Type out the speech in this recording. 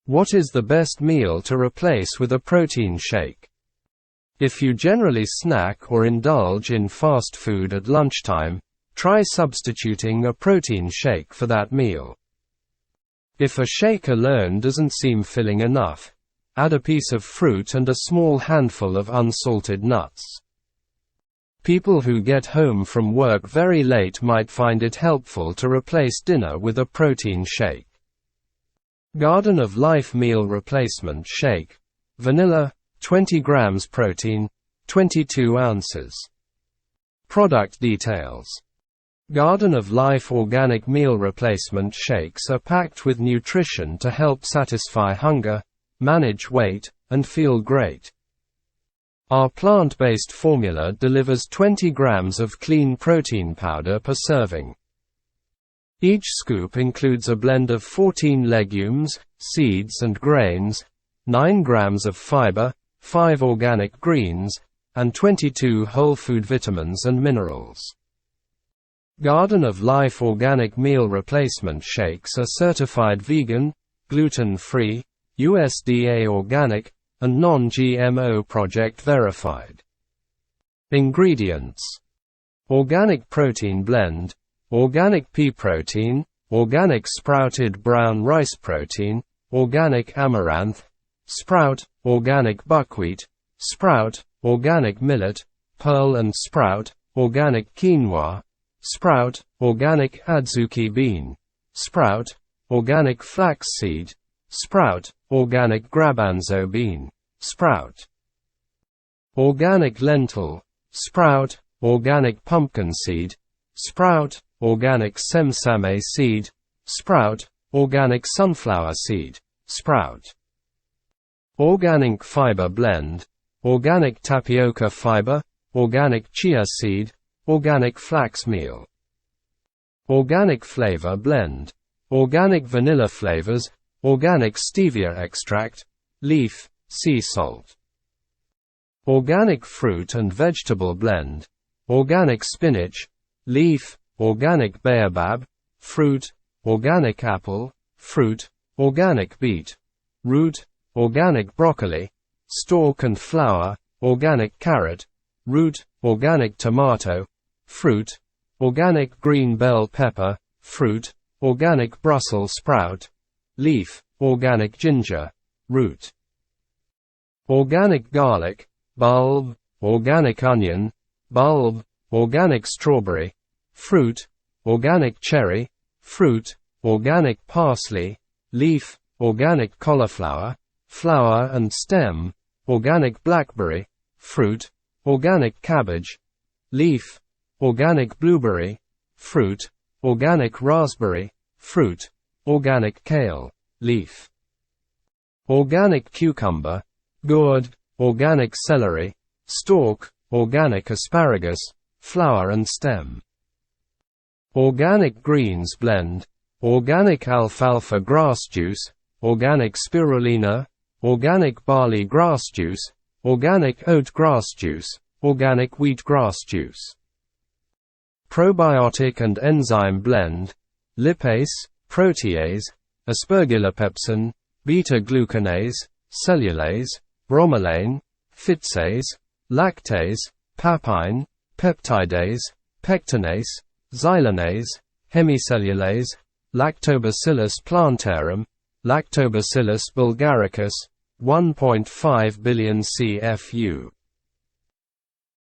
What is the best meal to replace with a protein shake? If you generally snack or indulge in fast food at lunchtime, try substituting a protein shake for that meal. If a shake alone doesn't seem filling enough, add a piece of fruit and a small handful of unsalted nuts. People who get home from work very late might find it helpful to replace dinner with a protein shake. Garden of Life Meal Replacement Shake. Vanilla, 20 grams protein, 22 ounces. Product details. Garden of Life Organic Meal Replacement Shakes are packed with nutrition to help satisfy hunger, manage weight, and feel great. Our plant-based formula delivers 20 grams of clean protein powder per serving. Each scoop includes a blend of 14 legumes, seeds and grains, 9 grams of fiber, 5 organic greens, and 22 whole food vitamins and minerals. Garden of Life Organic Meal Replacement Shakes are certified vegan, gluten-free, USDA Organic, and Non-GMO Project Verified. Ingredients: organic protein blend, organic pea protein, organic sprouted brown rice protein, organic amaranth, sprout, organic buckwheat, sprout, organic millet, pearl and sprout, organic quinoa, sprout, organic adzuki bean, sprout, organic flaxseed, sprout, organic garbanzo bean, sprout, organic lentil, sprout, organic pumpkin seed, sprout, organic sesame seed, sprout, organic sunflower seed, sprout. Organic fiber blend, organic tapioca fiber, organic chia seed, organic flax meal. Organic flavor blend, organic vanilla flavors, organic stevia extract, leaf, sea salt. Organic fruit and vegetable blend, organic spinach, leaf, organic baobab, fruit, organic apple, fruit, organic beet, root, organic broccoli, stalk and flower, organic carrot, root, organic tomato, fruit, organic green bell pepper, fruit, organic Brussels sprout, leaf, organic ginger, root. Organic garlic, bulb, organic onion, bulb, organic strawberry, fruit, organic cherry, fruit, organic parsley, leaf, organic cauliflower, flower and stem, organic blackberry, fruit, organic cabbage, leaf, organic blueberry, fruit, organic raspberry, fruit, organic kale, leaf. Organic cucumber, gourd, organic celery, stalk, organic asparagus, flower and stem. Organic greens blend, organic alfalfa grass juice, organic spirulina, organic barley grass juice, organic oat grass juice, organic wheat grass juice. Probiotic and enzyme blend, lipase, protease, aspergillopepsin, beta-glucanase, cellulase, bromelain, phytase, lactase, papain, peptidase, pectinase, xylanase, hemicellulase, lactobacillus plantarum, lactobacillus bulgaricus, 1.5 billion CFU.